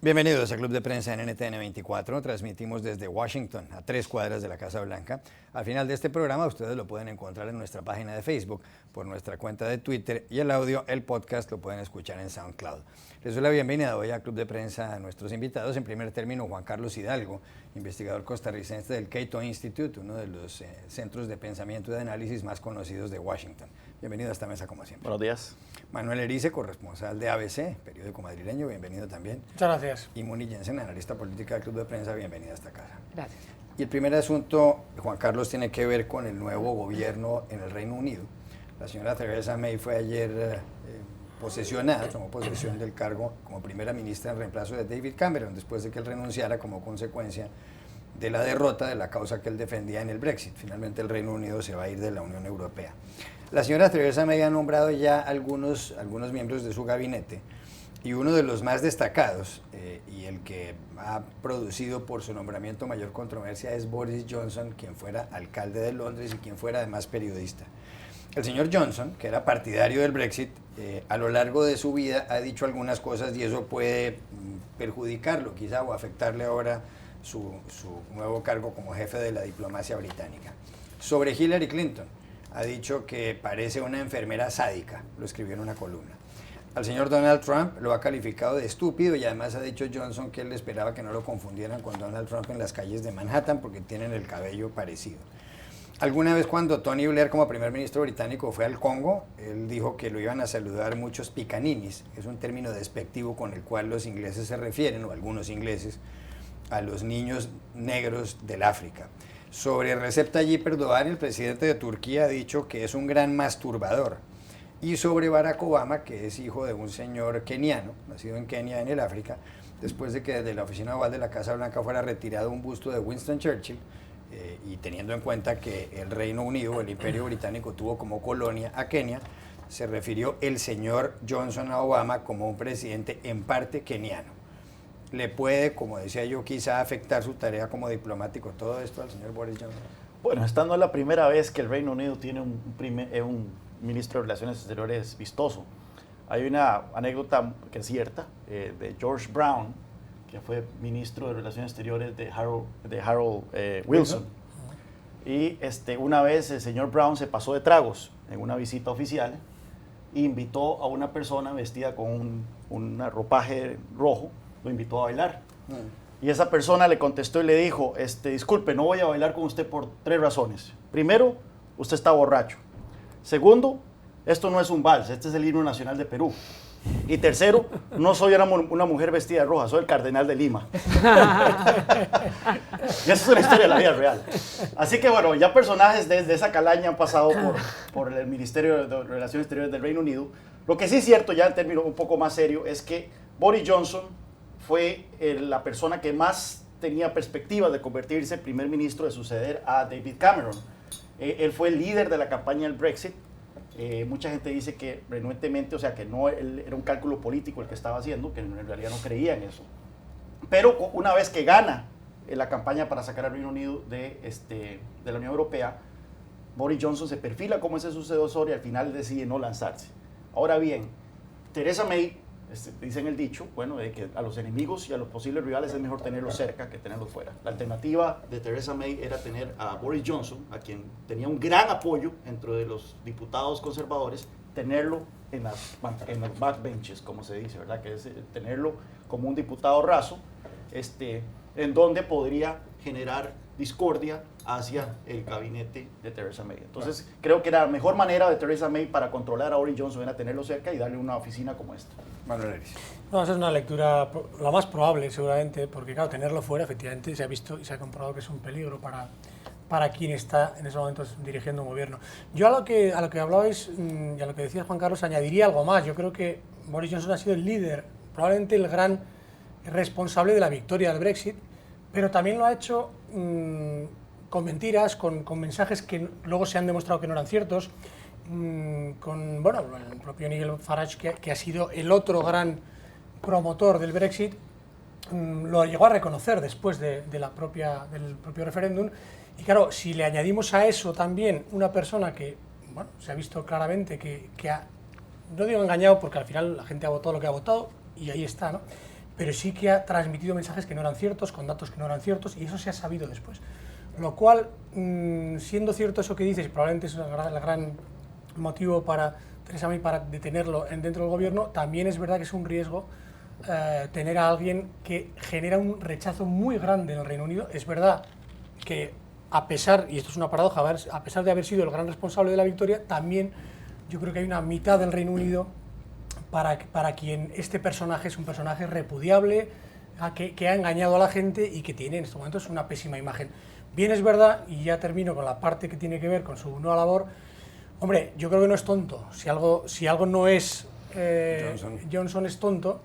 Bienvenidos al Club de Prensa en NTN 24. Transmitimos desde Washington, a 3 cuadras de la Casa Blanca. Al final de este programa ustedes lo pueden encontrar en nuestra página de Facebook, por nuestra cuenta de Twitter, y el audio, el podcast, lo pueden escuchar en SoundCloud. Les doy la bienvenida hoy al Club de Prensa a nuestros invitados. En primer término, Juan Carlos Hidalgo, investigador costarricense del Cato Institute, uno de los centros de pensamiento y de análisis más conocidos de Washington. Bienvenido a esta mesa, como siempre. Buenos días. Manuel Erice, corresponsal de ABC, periódico madrileño, bienvenido también. Muchas gracias. Y Moni Jensen, analista política del Club de Prensa, bienvenida a esta casa. Gracias. Y el primer asunto, Juan Carlos, tiene que ver con el nuevo gobierno en el Reino Unido. La señora Theresa May fue ayer posesionada, tomó posesión del cargo como primera ministra en reemplazo de David Cameron, después de que él renunciara como consecuencia de la derrota de la causa que él defendía en el Brexit. Finalmente el Reino Unido se va a ir de la Unión Europea. La señora Theresa May ha nombrado ya algunos miembros de su gabinete, y uno de los más destacados y el que ha producido por su nombramiento mayor controversia es Boris Johnson, quien fuera alcalde de Londres y quien fuera además periodista. El señor Johnson, que era partidario del Brexit, a lo largo de su vida ha dicho algunas cosas y eso puede perjudicarlo quizá o afectarle ahora su nuevo cargo como jefe de la diplomacia británica. Sobre Hillary Clinton, ha dicho que parece una enfermera sádica, lo escribió en una columna. Al señor Donald Trump lo ha calificado de estúpido y además ha dicho Johnson que él esperaba que no lo confundieran con Donald Trump en las calles de Manhattan porque tienen el cabello parecido. Alguna vez cuando Tony Blair como primer ministro británico fue al Congo, él dijo que lo iban a saludar muchos picaninis, que es un término despectivo con el cual los ingleses se refieren, o algunos ingleses, a los niños negros del África. Sobre Recep Tayyip Erdogan, el presidente de Turquía ha dicho que es un gran masturbador. Y sobre Barack Obama, que es hijo de un señor keniano, nacido en Kenia, en el África, después de que desde la oficina oval de la Casa Blanca fuera retirado un busto de Winston Churchill, y teniendo en cuenta que el Reino Unido, el Imperio Británico, tuvo como colonia a Kenia, se refirió el señor Johnson a Obama como un presidente en parte keniano. ¿Le puede, como decía yo, quizá afectar su tarea como diplomático todo esto al señor Boris Johnson? Bueno, esta no es la primera vez que el Reino Unido tiene un ministro de Relaciones Exteriores vistoso. Hay una anécdota que es cierta de George Brown, que fue ministro de Relaciones Exteriores de Harold Wilson. Y una vez el señor Brown se pasó de tragos en una visita oficial e invitó a una persona vestida con un ropaje rojo, lo invitó a bailar. Y esa persona le contestó y le dijo, disculpe, no voy a bailar con usted por 3 razones. Primero, usted está borracho. Segundo, esto no es un vals, este es el himno nacional de Perú. Y tercero, no soy una mujer vestida de roja, soy el cardenal de Lima. Y eso es una historia de la vida real. Así que bueno, ya personajes de esa calaña han pasado por el Ministerio de Relaciones Exteriores del Reino Unido. Lo que sí es cierto, ya en términos un poco más serios, es que Boris Johnson fue la persona que más tenía perspectivas de convertirse en primer ministro, de suceder a David Cameron. Él fue el líder de la campaña del Brexit. Mucha gente dice que renuentemente, o sea, que no era un cálculo político el que estaba haciendo, que en realidad no creía en eso. Pero una vez que gana la campaña para sacar al Reino Unido de la Unión Europea, Boris Johnson se perfila como ese sucesor y al final decide no lanzarse. Ahora bien, Theresa May, dicen el dicho, bueno, de que a los enemigos y a los posibles rivales es mejor tenerlos cerca que tenerlos fuera. La alternativa de Theresa May era tener a Boris Johnson, a quien tenía un gran apoyo entre los diputados conservadores, tenerlo en los backbenches, como se dice, ¿verdad? Que es tenerlo como un diputado raso, en donde podría generar discordia hacia el gabinete de Theresa May. Entonces, creo que la mejor manera de Theresa May para controlar a Boris Johnson era tenerlo cerca y darle una oficina como esta. Manuel Erice. No, esa es una lectura la más probable, seguramente, porque claro, tenerlo fuera, efectivamente, se ha visto y se ha comprobado que es un peligro para quien está en esos momentos dirigiendo un gobierno. Yo a lo que hablabais y a lo que decía Juan Carlos añadiría algo más. Yo creo que Boris Johnson ha sido el líder, probablemente el gran responsable de la victoria del Brexit, pero también lo ha hecho con mentiras, con mensajes que luego se han demostrado que no eran ciertos, con el propio Nigel Farage, que ha sido el otro gran promotor del Brexit, lo llegó a reconocer después del propio referéndum. Y claro, si le añadimos a eso también una persona que se ha visto claramente que ha no digo engañado porque al final la gente ha votado lo que ha votado y ahí está, ¿no? Pero sí que ha transmitido mensajes que no eran ciertos, con datos que no eran ciertos, y eso se ha sabido después. Lo cual, siendo cierto eso que dices, probablemente es el gran motivo para Theresa May para detenerlo dentro del gobierno, también es verdad que es un riesgo tener a alguien que genera un rechazo muy grande en el Reino Unido. Es verdad que a pesar, y esto es una paradoja, a pesar de haber sido el gran responsable de la victoria, también yo creo que hay una mitad del Reino Unido para quien este personaje es un personaje repudiable, que ha engañado a la gente y que tiene en estos momentos una pésima imagen. Bien es verdad, y ya termino con la parte que tiene que ver con su nueva labor, hombre, yo creo que no es tonto. Si algo no es Johnson es tonto,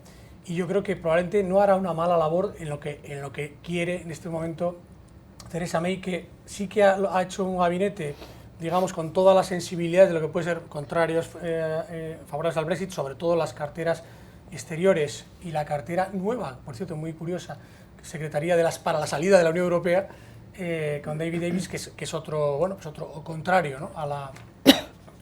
y yo creo que probablemente no hará una mala labor en lo que quiere en este momento Theresa May, que sí que ha hecho un gabinete, digamos, con todas las sensibilidades de lo que puede ser contrarios, favorables al Brexit, sobre todo las carteras exteriores y la cartera nueva, por cierto, muy curiosa, Secretaría para la salida de la Unión Europea, con David Davis, que es otro, bueno, pues otro contrario, ¿no?,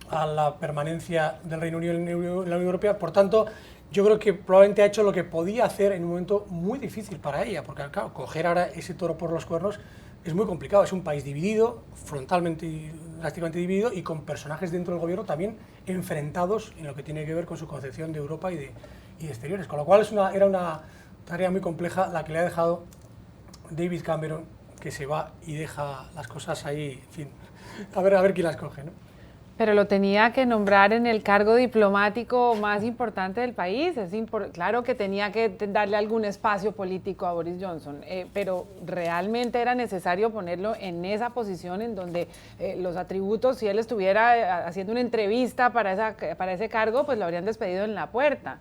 a la permanencia del Reino Unido en la Unión Europea. Por tanto, yo creo que probablemente ha hecho lo que podía hacer en un momento muy difícil para ella, porque claro, coger ahora ese toro por los cuernos es muy complicado. Es un país dividido, frontalmente y drásticamente dividido, y con personajes dentro del gobierno también enfrentados en lo que tiene que ver con su concepción de Europa y de exteriores. Con lo cual era una tarea muy compleja la que le ha dejado David Cameron, que se va y deja las cosas ahí, en fin, a ver quién las coge, ¿no? Pero lo tenía que nombrar en el cargo diplomático más importante del país. Claro que tenía que darle algún espacio político a Boris Johnson, pero realmente era necesario ponerlo en esa posición en donde los atributos, si él estuviera haciendo una entrevista para ese cargo, pues lo habrían despedido en la puerta.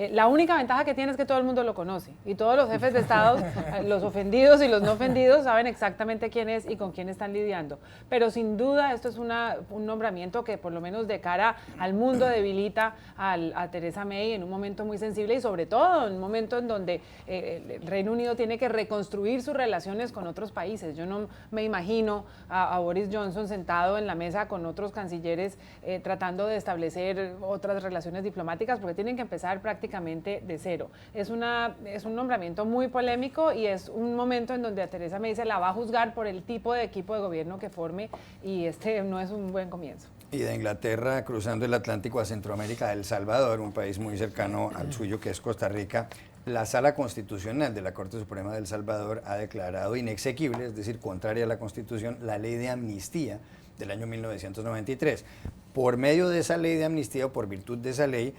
La única ventaja que tiene es que todo el mundo lo conoce y todos los jefes de Estado, los ofendidos y los no ofendidos, saben exactamente quién es y con quién están lidiando. Pero sin duda esto es un nombramiento que por lo menos de cara al mundo debilita a Theresa May en un momento muy sensible y sobre todo en un momento en donde el Reino Unido tiene que reconstruir sus relaciones con otros países. Yo no me imagino a Boris Johnson sentado en la mesa con otros cancilleres tratando de establecer otras relaciones diplomáticas, porque tienen que empezar prácticamente de cero. Es un nombramiento muy polémico y es un momento en donde a Theresa May se la va a juzgar por el tipo de equipo de gobierno que forme, y este no es un buen comienzo. Y de Inglaterra, cruzando el Atlántico a Centroamérica, El Salvador, un país muy cercano al suyo que es Costa Rica, la Sala Constitucional de la Corte Suprema de El Salvador ha declarado inexequible, es decir, contraria a la Constitución, la ley de amnistía del año 1993. Por medio de esa ley de amnistía, o por virtud de esa ley,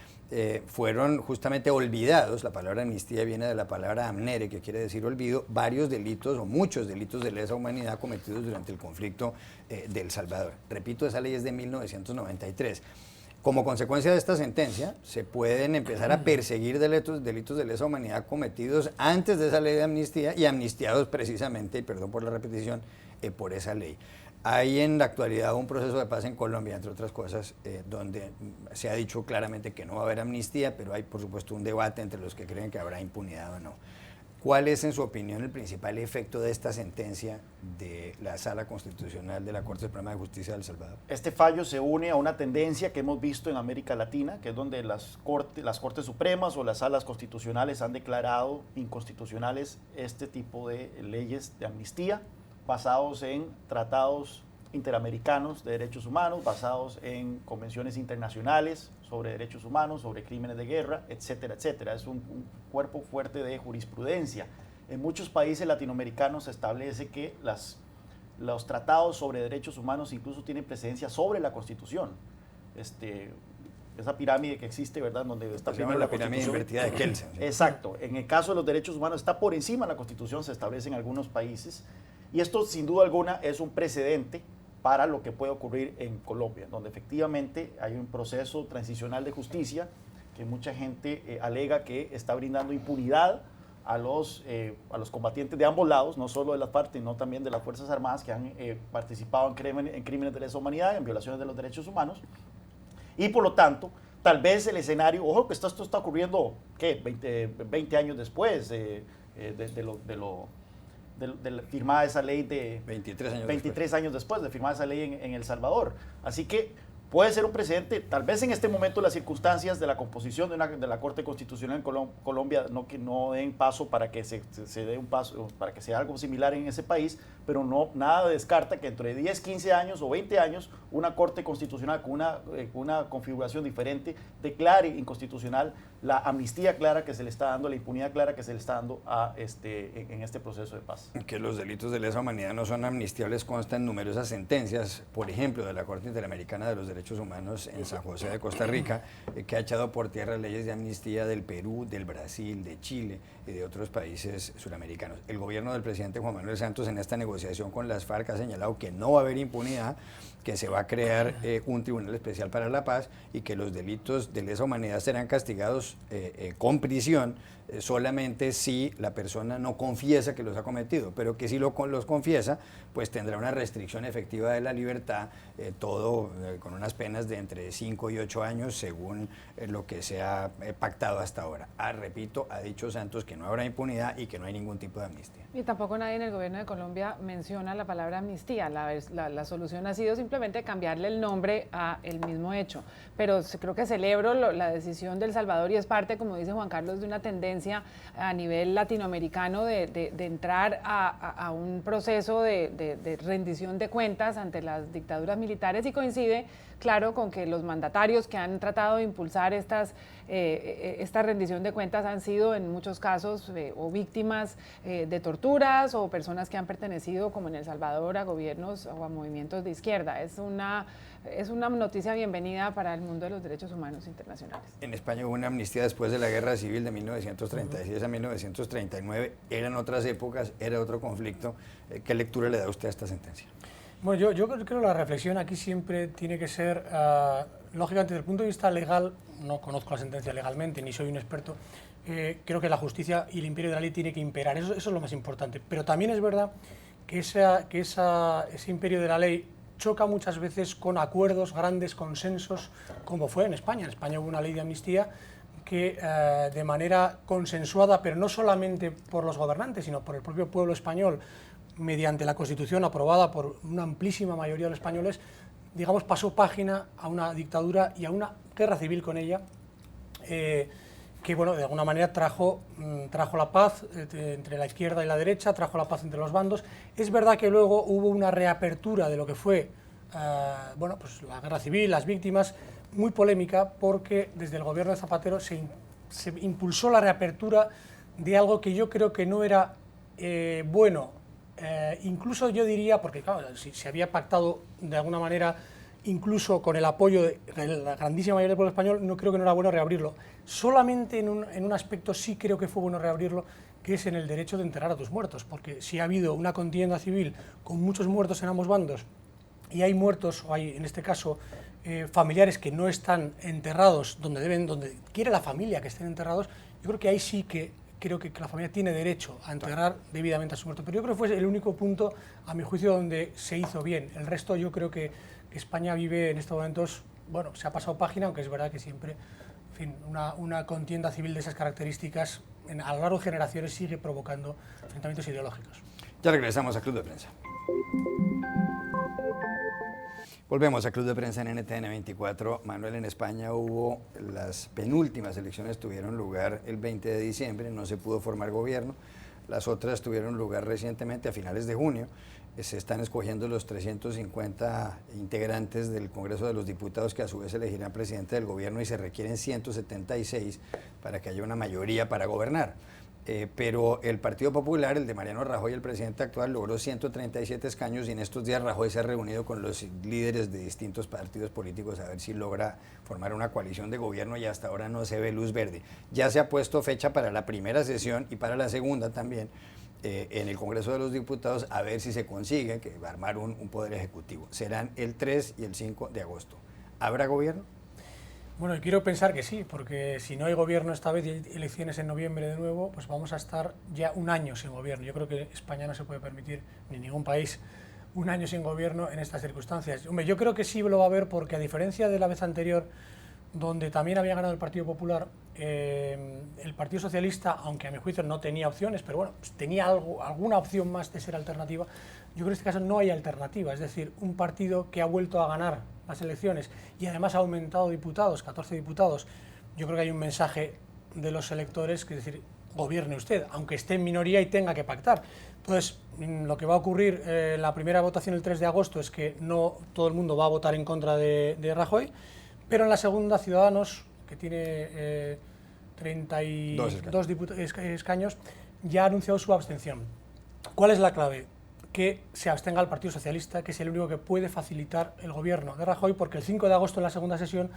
fueron justamente olvidados, la palabra amnistía viene de la palabra amnere, que quiere decir olvido, varios delitos o muchos delitos de lesa humanidad cometidos durante el conflicto de El Salvador. Repito, esa ley es de 1993. Como consecuencia de esta sentencia, se pueden empezar a perseguir delitos de lesa humanidad cometidos antes de esa ley de amnistía y amnistiados precisamente, y perdón por la repetición, por esa ley. Hay en la actualidad un proceso de paz en Colombia, entre otras cosas, donde se ha dicho claramente que no va a haber amnistía, pero hay por supuesto un debate entre los que creen que habrá impunidad o no. ¿Cuál es, en su opinión, el principal efecto de esta sentencia de la Sala Constitucional de la Corte Suprema de Justicia de El Salvador? Este fallo se une a una tendencia que hemos visto en América Latina, que es donde las Cortes Supremas o las salas constitucionales han declarado inconstitucionales este tipo de leyes de amnistía, basados en tratados interamericanos de derechos humanos, basados en convenciones internacionales sobre derechos humanos, sobre crímenes de guerra, etcétera, etcétera. Es un cuerpo fuerte de jurisprudencia. En muchos países latinoamericanos se establece que los tratados sobre derechos humanos incluso tienen presencia sobre la Constitución. Esa pirámide que existe, ¿verdad? Donde está primero la pirámide invertida de Kelsen. ¿Sí? Exacto. En el caso de los derechos humanos está por encima de la Constitución, se establece en algunos países. Y esto, sin duda alguna, es un precedente para lo que puede ocurrir en Colombia, donde efectivamente hay un proceso transicional de justicia que mucha gente alega que está brindando impunidad a los combatientes de ambos lados, no solo de las partes, sino también de las Fuerzas Armadas que han participado en crímenes de lesa humanidad, en violaciones de los derechos humanos. Y por lo tanto, tal vez el escenario, ojo que esto está ocurriendo, ¿qué? 20 años después de firmada esa ley 23 años años después de firmar esa ley en El Salvador. Así que puede ser un precedente, tal vez en este momento las circunstancias de la composición de la Corte Constitucional en Colombia que no den paso para que se dé un paso, para que sea algo similar en ese país, pero nada descarta que dentro de 10, 15 años o 20 años una Corte Constitucional con una configuración diferente declare inconstitucional la amnistía clara que se le está dando, la impunidad clara que se le está dando en este proceso de paz. Que los delitos de lesa humanidad no son amnistiables consta en numerosas sentencias, por ejemplo, de la Corte Interamericana de los Derechos Humanos en San José de Costa Rica, que ha echado por tierra leyes de amnistía del Perú, del Brasil, de Chile y de otros países suramericanos. El gobierno del presidente Juan Manuel Santos en esta negociación con las FARC ha señalado que no va a haber impunidad, que se va a crear un tribunal especial para la paz y que los delitos de lesa humanidad serán castigados con prisión solamente si la persona no confiesa que los ha cometido, pero que si los confiesa, pues tendrá una restricción efectiva de la libertad, todo con unas penas de entre 5 y 8 años según lo que se ha pactado hasta ahora. Repito, ha dicho Santos que no habrá impunidad y que no hay ningún tipo de amnistía. Y tampoco nadie en el gobierno de Colombia menciona la palabra amnistía. La solución ha sido simplemente cambiarle el nombre a el mismo hecho. Pero creo que celebro la decisión de El Salvador y es parte, como dice Juan Carlos, de una tendencia a nivel latinoamericano de entrar a un proceso de rendición de cuentas ante las dictaduras militares y coincide, claro, con que los mandatarios que han tratado de impulsar esta rendición de cuentas han sido en muchos casos o víctimas de torturas o personas que han pertenecido, como en El Salvador, a gobiernos o a movimientos de izquierda. Es una noticia bienvenida para el mundo de los derechos humanos internacionales. En España hubo una amnistía después de la Guerra Civil de 1936 a 1939. Eran otras épocas, era otro conflicto. ¿Qué lectura le da usted a esta sentencia? Bueno, yo creo que la reflexión aquí siempre tiene que ser, lógicamente, desde el punto de vista legal, no conozco la sentencia legalmente, ni soy un experto, creo que la justicia y el imperio de la ley tiene que imperar, eso es lo más importante. Pero también es verdad que ese imperio de la ley choca muchas veces con acuerdos, grandes consensos, como fue en España. En España hubo una ley de amnistía que de manera consensuada, pero no solamente por los gobernantes, sino por el propio pueblo español, mediante la Constitución aprobada por una amplísima mayoría de los españoles, digamos, pasó página a una dictadura y a una guerra civil con ella, que, bueno, de alguna manera trajo la paz entre la izquierda y la derecha, trajo la paz entre los bandos. Es verdad que luego hubo una reapertura de lo que fue, bueno, pues la guerra civil, las víctimas, muy polémica, porque desde el gobierno de Zapatero se impulsó la reapertura de algo que yo creo que no era bueno. Incluso yo diría, porque claro, si se había pactado de alguna manera, incluso con el apoyo de la grandísima mayoría del pueblo español, no creo que no era bueno reabrirlo. Solamente en un aspecto sí creo que fue bueno reabrirlo, que es en el derecho de enterrar a tus muertos, porque si ha habido una contienda civil con muchos muertos en ambos bandos, y hay muertos, o hay en este caso familiares que no están enterrados donde quiere la familia que estén enterrados, yo creo que ahí sí que creo que la familia tiene derecho a enterrar debidamente a su muerto. Pero yo creo que fue el único punto, a mi juicio, donde se hizo bien. El resto yo creo que España vive en estos momentos, bueno, se ha pasado página, aunque es verdad que siempre, en fin, una contienda civil de esas características a lo largo de generaciones sigue provocando enfrentamientos ideológicos. Ya regresamos a Club de Prensa. Volvemos a Club de Prensa en NTN 24. Manuel, en España hubo las penúltimas elecciones, tuvieron lugar el 20 de diciembre, no se pudo formar gobierno. Las otras tuvieron lugar recientemente a finales de junio. Se están escogiendo los 350 integrantes del Congreso de los Diputados que a su vez elegirán presidente del gobierno y se requieren 176 para que haya una mayoría para gobernar. Pero el Partido Popular, el de Mariano Rajoy, el presidente actual, logró 137 escaños y en estos días Rajoy se ha reunido con los líderes de distintos partidos políticos a ver si logra formar una coalición de gobierno y hasta ahora no se ve luz verde. Ya se ha puesto fecha para la primera sesión y para la segunda también en el Congreso de los Diputados a ver si se consigue que va a armar un poder ejecutivo. Serán el 3 y el 5 de agosto. ¿Habrá gobierno? Bueno, quiero pensar que sí, porque si no hay gobierno esta vez y hay elecciones en noviembre de nuevo, pues vamos a estar ya un año sin gobierno. Yo creo que España no se puede permitir, ni ningún país, un año sin gobierno en estas circunstancias. Hombre, yo creo que sí lo va a haber porque a diferencia de la vez anterior, donde también había ganado el Partido Popular, el Partido Socialista, aunque a mi juicio no tenía opciones, pero bueno, pues tenía alguna opción más de ser alternativa, yo creo que en este caso no hay alternativa, es decir, un partido que ha vuelto a ganar las elecciones y además ha aumentado diputados, 14 diputados, yo creo que hay un mensaje de los electores que es decir, gobierne usted, aunque esté en minoría y tenga que pactar. Entonces, lo que va a ocurrir en la primera votación el 3 de agosto es que no todo el mundo va a votar en contra de Rajoy, pero en la segunda Ciudadanos, que tiene 32 escaños, ya ha anunciado su abstención. ¿Cuál es la clave? Que se abstenga el Partido Socialista, que es el único que puede facilitar el gobierno de Rajoy, porque el 5 de agosto en la segunda sesión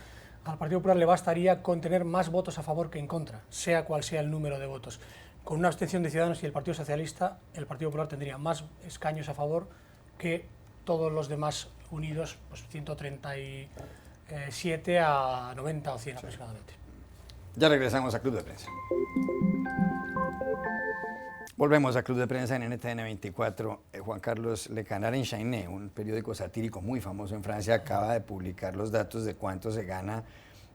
al Partido Popular le bastaría con tener más votos a favor que en contra, sea cual sea el número de votos. Con una abstención de Ciudadanos y el Partido Socialista, el Partido Popular tendría más escaños a favor que todos los demás unidos, pues 137 a 90 o 100 aproximadamente. Ya regresamos a Club de Prensa. Volvemos a Club de Prensa en NTN 24. Juan Carlos Le Canard Enchaîné, un periódico satírico muy famoso en Francia, acaba de publicar los datos de cuánto se gana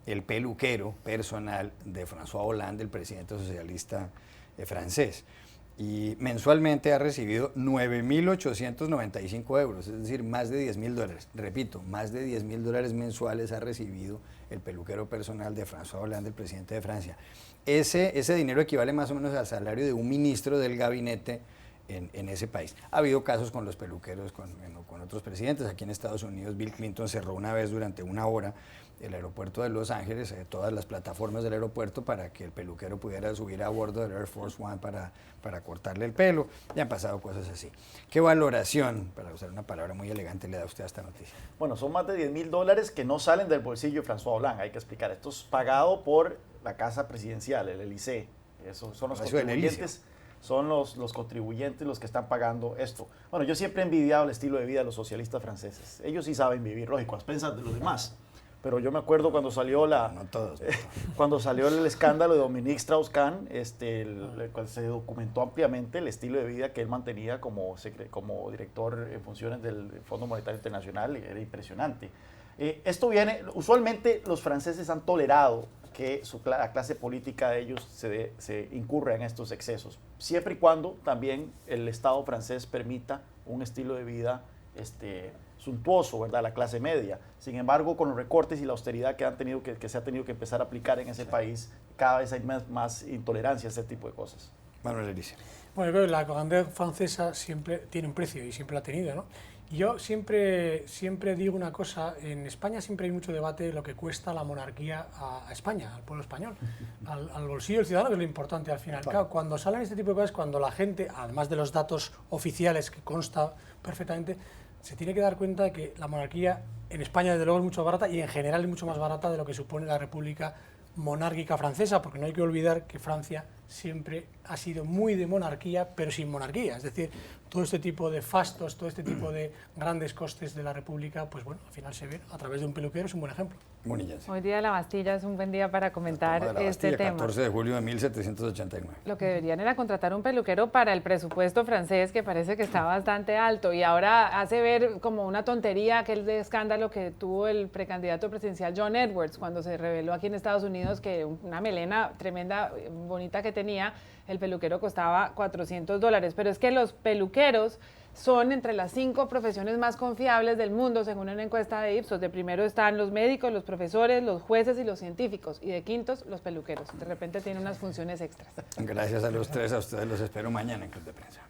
el peluquero personal de François Hollande, el presidente socialista francés. Y mensualmente ha recibido 9.895 euros, es decir, más de $10.000. Repito, más de $10.000 mensuales ha recibido el peluquero personal de François Hollande, el presidente de Francia. Ese dinero equivale más o menos al salario de un ministro del gabinete en ese país. Ha habido casos con los peluqueros, con otros presidentes. Aquí en Estados Unidos, Bill Clinton cerró una vez durante una hora el aeropuerto de Los Ángeles, todas las plataformas del aeropuerto para que el peluquero pudiera subir a bordo del Air Force One para cortarle el pelo. Ya han pasado cosas así. ¿Qué valoración, para usar una palabra muy elegante, le da usted a esta noticia? Bueno, son más de $10.000 que no salen del bolsillo de François Hollande, hay que explicar. Esto es pagado por la Casa Presidencial, el Élysée. Esos son los contribuyentes. Son los contribuyentes los que están pagando esto. Bueno, yo siempre he envidiado el estilo de vida de los socialistas franceses. Ellos sí saben vivir, lógico, a expensas de los demás. Pero yo me acuerdo cuando salió cuando salió el escándalo de Dominique Strauss-Kahn, cuando se documentó ampliamente el estilo de vida que él mantenía como director en funciones del Fondo Monetario Internacional, era impresionante. Esto viene, usualmente los franceses han tolerado que la clase política de ellos se incurra en estos excesos, siempre y cuando también el Estado francés permita un estilo de vida suntuoso, ¿verdad? La clase media. Sin embargo, con los recortes y la austeridad que se ha tenido que empezar a aplicar en ese país, cada vez hay más intolerancia a ese tipo de cosas. Manuel Elise. Bueno, yo creo que la grandeza francesa siempre tiene un precio y siempre lo ha tenido, ¿no? Y yo siempre digo una cosa, en España siempre hay mucho debate de lo que cuesta la monarquía a España, al pueblo español, al bolsillo del ciudadano, que es lo importante al final. Claro, cuando salen este tipo de cosas, cuando la gente, además de los datos oficiales que consta perfectamente, se tiene que dar cuenta de que la monarquía en España desde luego es mucho barata y en general es mucho más barata de lo que supone la República monárquica francesa, porque no hay que olvidar que Francia siempre ha sido muy de monarquía, pero sin monarquía. Es decir, todo este tipo de fastos, todo este tipo de grandes costes de la República, pues bueno, al final se ve a través de un peluquero, es un buen ejemplo. Hoy día de la Bastilla es un buen día para comentar este tema. 14 de julio de 1789. Lo que deberían era contratar un peluquero para el presupuesto francés, que parece que está bastante alto, y ahora hace ver como una tontería aquel escándalo que tuvo el precandidato presidencial John Edwards, cuando se reveló aquí en Estados Unidos que una melena tremenda, bonita que tenía, el peluquero costaba $400. Pero es que los peluqueros son entre las 5 profesiones más confiables del mundo, según una encuesta de Ipsos. De primero están los médicos, los profesores, los jueces y los científicos. Y de quintos, los peluqueros. De repente tienen unas funciones extras. Gracias a los tres, a ustedes los espero mañana en Club de Prensa.